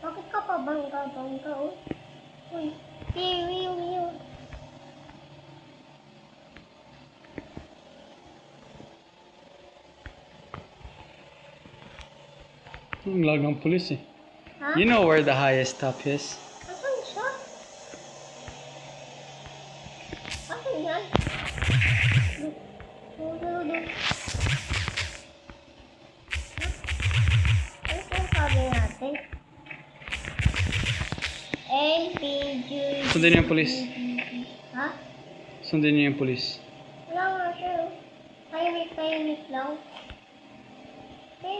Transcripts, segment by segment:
Bakit ka pa bangga-bangga, oh? Uy, wiw. Ang lagang pulis eh. Ha? You know where the highest top is? Asan siya? Asan yan? Dudu. Ano yung sabi natin? A, B, G, Sundin niyo yung pulis. Ha? Sundin niyo yung pulis. Wala nga siya. Tahimik lang.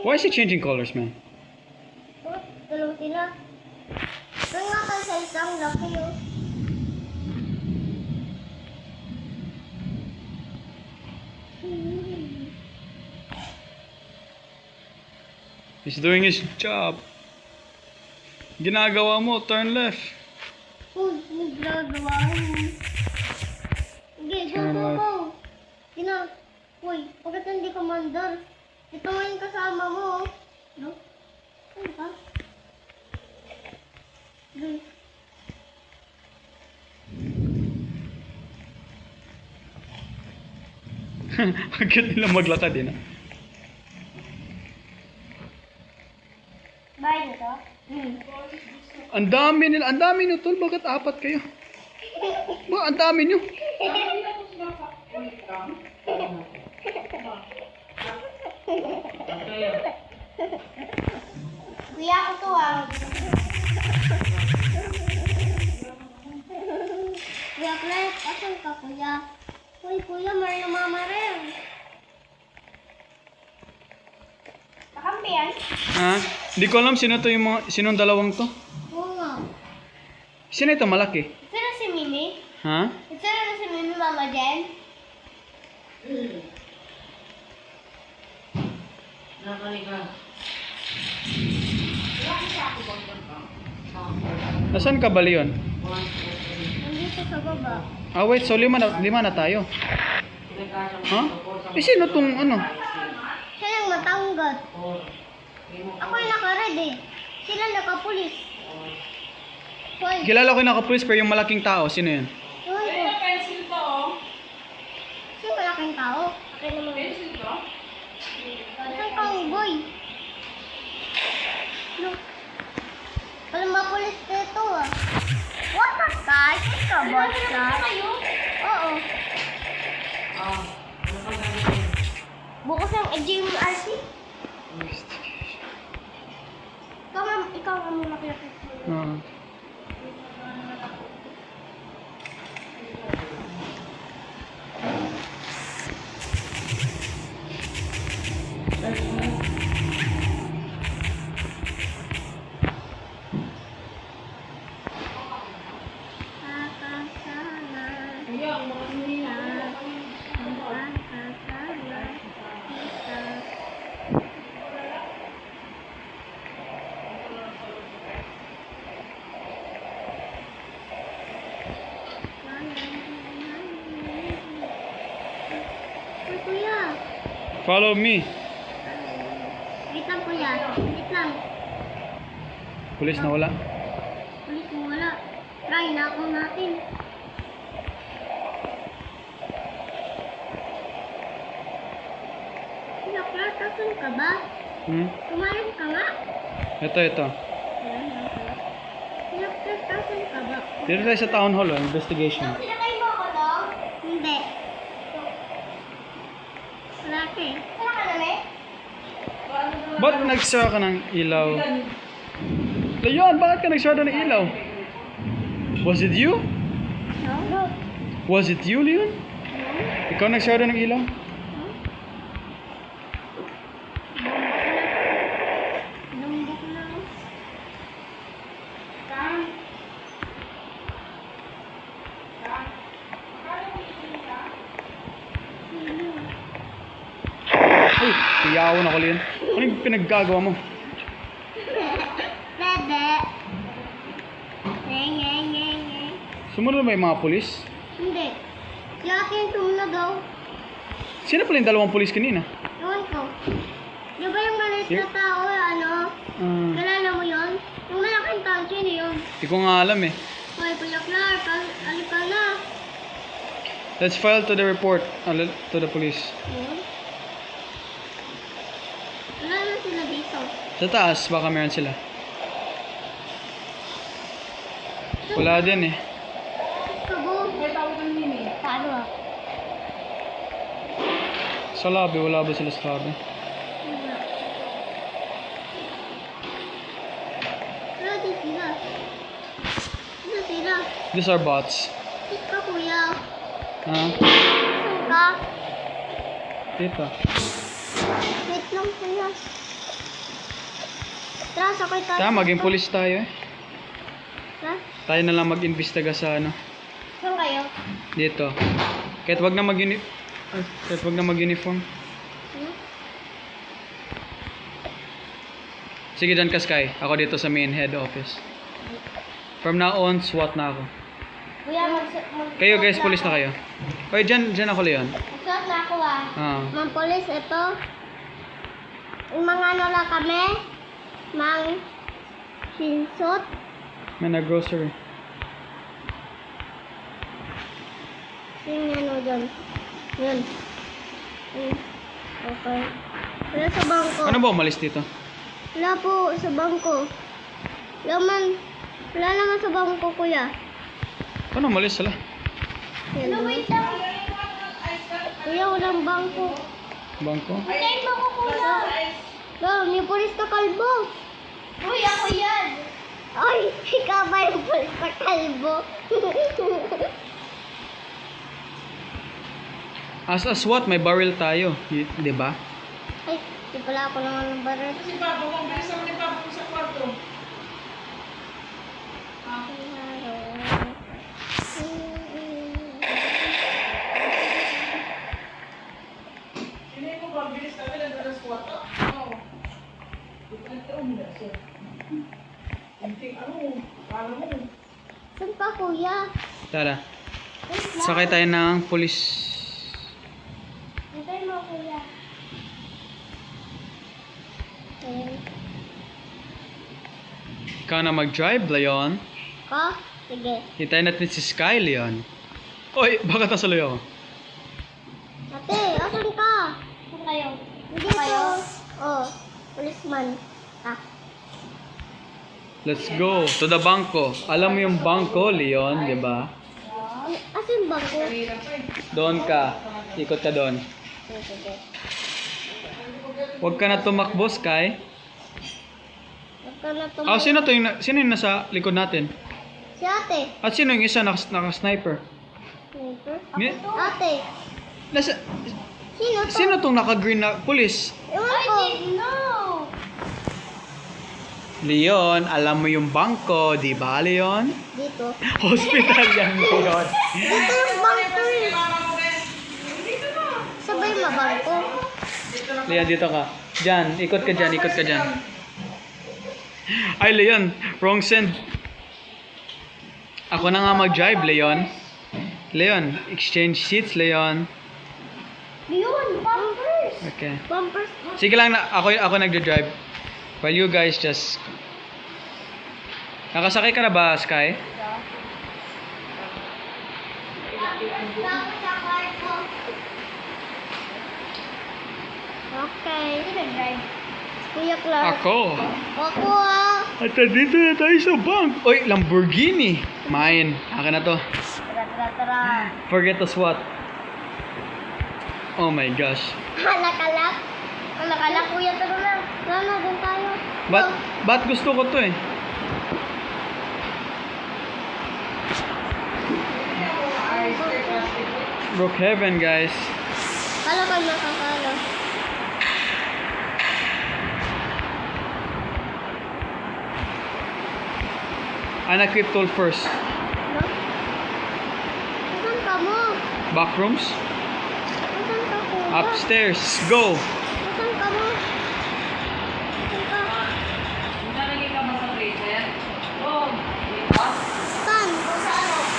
Why is he changing colors, man? Oh, dalawa sila. Doon nga kayo sa isang laki, oh. He's doing his job. Ginagawa mo, turn left. Uy, naglagawa ko. Sige, go. Uy, bakit hindi ka mandar? Ito nga yung kasama mo, oh. No? Ano ka? Sige. Ang cute nila maglakad eh, no? Bahay na to? Ang dami nyo, tol. Bakit apat kayo? Ba, ang dami nyo. Kuya ko to, ah. Kuya Clark, asan ka, kuya? Uy, kuya, Mario Mama rin. Nakampi yan? Ha? Di ko alam sino to yung mga, sinong dalawang to. Oo nga. Sino ito malaki? Ito na si Mimi? Ha? Ito na si Mimi, Mama Jen? Nasaan ka ba, Leon? Nandito sa baba. Ah, wait. So, lima na tayo. Ha? Eh, sino tong ano? Siya yung matanggat. Ako yung naka-red eh. Sila naka-pulis. Hoy, Kilala ko yung naka-police pero yung malaking tao. Sino yun? yun ko. Sino malaking tao? Akin naman. Isang cowboy. No. Walang mga pulis dito ah. What the guy? Ito ba siya? Oo. Bukas yung GMRC. Ikaw ang muna kaya. Ah. Uy, kuya. Follow me. Wait lang, kuya. Wait lang. Police na wala. Ulit mo wala. Try na ako natin. Kuya Clark, asan ka ba? Tumayong ka nga. Ito. Ayan, okay. Kuya Clark, asan ka ba? Dito tayo sa town hall, investigation. Sinakay mo ako, no? Hindi. Wala ka eh. Wala ka na, eh? Ba't nagsara ka ng ilaw? Leon, bakit ka nagsara ng ilaw? Was it you? No. Was it you, Leon? Ikaw nagsara ng ilaw? Lumbok na. Kam. Ay, iyawan ako, Leon. Ano yung pinaggagawa mo? dede. Nye. Sumunod ba yung mga pulis? Hindi. Si ate yung sumunod daw. Sino pala yung dalawang pulis kanina? Ewan ko. Di ba yung malis na Here? tao, ano? Kilala mo yun? Yung malaking tao, sino yun? Hindi ko nga alam eh. Hoy, Kuya Clark, alika na. Let's file to the report. To the police. Yun. Wala na sila dito. Sa taas, baka meron sila. Wala din eh. Kabo. Paano ah? Sa lobby, wala ba sila sa lobby? Wala. Wala din sila. Wala sila. These are bots. Sit ka, kuya. Ha? Saan ka? Dito. Wait lang, kuya. Tara, sakay tayo. Tama, maging pulis tayo eh. Ha? Tayo na lang mag-imbestiga sa ano. Saan kayo? Dito. Kahit wag na mag-uniform. Hmm? Sige dyan ka, Sky. Ako dito sa main head office. From now on, SWAT na ako. Kuya, Kayo guys, pulis na kayo. Oy, dyan ako, Leon. Magsuot na ako ah. Mang polis, ito. Yung mga ano lang kami. Mang sinsot. May na-grocery. Yung ano dyan. Yun. Okay. Wala sa bangko. Ano ba umalis dito? Wala po sa bangko. Wala naman sa bangko, kuya. Ano umalis sila? Yan. Wait lang. Kuya, walang bangko. Bangko? Hintayin mo ko, kuya. May pulis na kalbo. Uy, ako yan. Ay, ikaw ba yung pulis na kalbo? As a SWAT, may barrel tayo. Di ba? Ay, di pala ako naman ng baril. Si Papa, kung bilisan ni Papa sa kwarto. Hindi mo ba bilis kami ng alas 4? Oo. Kala mo. Saan pa, kuya? Tara. Wait lang. Sakay tayo ng pulis. Hintayin mo, kuya. Okay. Ikaw na mag-drive, Leon. Ko? Sige. Hintayin natin si Sky, Leon. Oy, bakit nasaloy ako? Ate, asan ka? Saan kayo? Hindi kayo? Oh, policeman. Ah. Let's go to the bangko. Alam mo yung bangko, Leon, di ba? Asan yung bangko? Doon ka. Ikot ka doon. Sige. Huwag ka na tumakbo, Sky. Huwag ka na Ah, sino sino yung nasa likod natin? Si ate. At sino yung isa naka-sniper? Sniper? Ni- Ate. Nasa, Sino to? sino tong naka-green na pulis? Ewan ko. I didn't know. Leon, alam mo yung bangko, di ba, Leon? Dito. Hospital yan, Leon. Dito yung bangko eh. Sabay mabangko. Leon, dito ka. Diyan, ikot ka dyan, ikot ka dyan. Ay, Leon, wrong send. Ako na nga mag-drive, Leon. Leon, exchange seats, Leon. Yun, bumpers. Okay. Bumpers. Sige lang, ako nagde-drive. While you guys just... Nakasakay ka na ba, Sky? Okay. Kuya Clark. Ako. Ako ah. At dito na tayo sa bank. Oy, Lamborghini. Mine. Akin na to. Tara. Forget the SWAT. Oh my gosh. Nakalak. Nakalak, kuya. Tara na. Tara na, dun tayo. Ba't gusto ko to eh? Brookhaven, guys. Kala ka nakakala. Unequipped tool first. No? Saan ka mo? Backrooms. Saan ka kuya? Upstairs. Go. Saan ka mo? Saan ka? Nalagay ka ba sa freezer?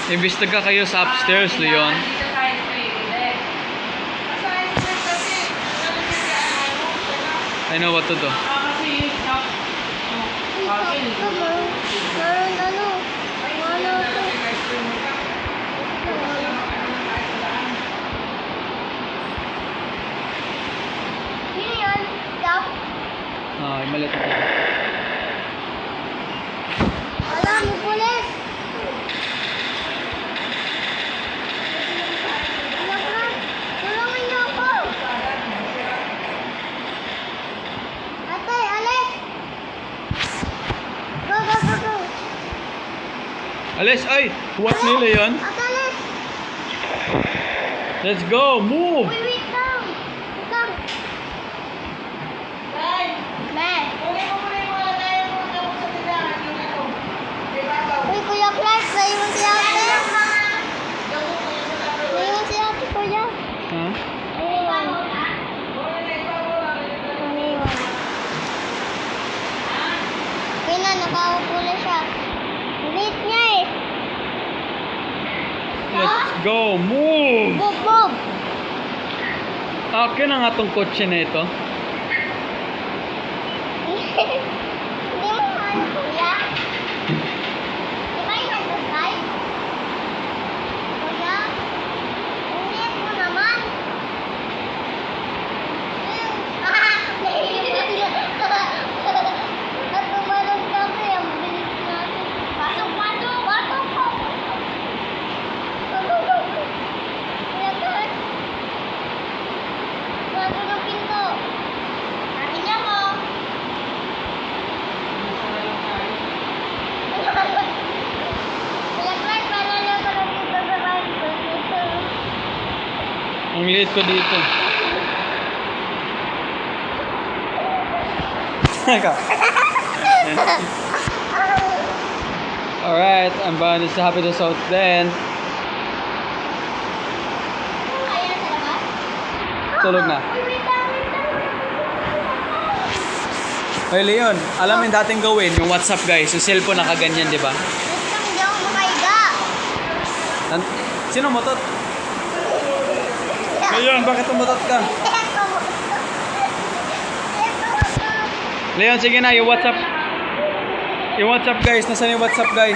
Imbestiga kayo sa upstairs, Leon. Dito tayo sa ilit. Nasa ilit kasi. I know what to do. Kasi yung shop. Bakit? Meron ano? Ano ito? Sino yun? Stop. Ah, malit ako. Wala, may pulis. Anak na, tulungan niyo ako. Ate, alis. Go, go, go, go. Alis, ay! What nila yun? Ate, alis. Let's go! Move! Uy, wait lang. Wait lang. Tay! Me. Kunin mo muna yung mga tayo mo na sa tindahan. Yung ano. Kay Babaw. Uy, Kuya Clark, naiwan si ate. Naiwan si ate, kuya. Ha? Naiwan. Naiwan. Kaya na, nakaupo na siya. Wait niya eh. Let's go! Move! Move, move. Akin ang atong kotse na ito. Hindi mo ano, kuya. Di ba yung nag-drive? Kuya? Ang liit mo naman. At tumalon kami, ang bilis natin. Pasok, pasok! Pasok po! Kuya Kurt? Pasok ng pinto. Akin niya mo. Kuya Clark, paalala ko lang dito sa bahay ko. Dito. Ang liit ko dito. Alright, ang bahan is happy to south then. Kaya sa labas? Tulog na. Uy, wait lang, wait lang. Hey Leon, alam mo yung dating gawin, yung WhatsApp guys, yung cellphone nakaganyan, di ba? Wait lang, hindi ako makaiga. Sino motot? Leon, bakit umutot ka? Leon, sige na, yung WhatsApp. Yung WhatsApp guys, nasaan yung WhatsApp guys?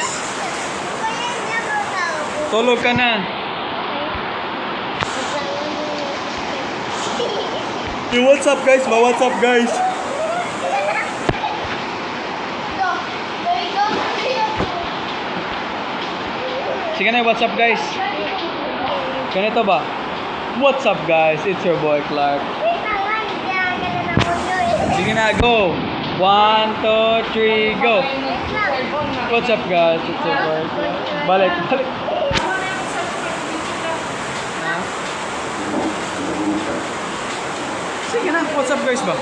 Tulog ka na. Yung WhatsApp guys, WhatsApp guys. Sige na, what's up guys? Ganito ba? What's up guys? It's your boy Clark. Sige na, go! 1, 2, 3, go! What's up guys? It's your boy Clark. Balik, balik. Ha? Sige na, what's up guys ba?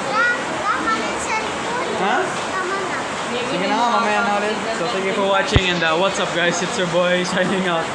Ha? Sige na nga, mamaya na ulit. So thank you for watching and what's up guys? It's your boy signing out.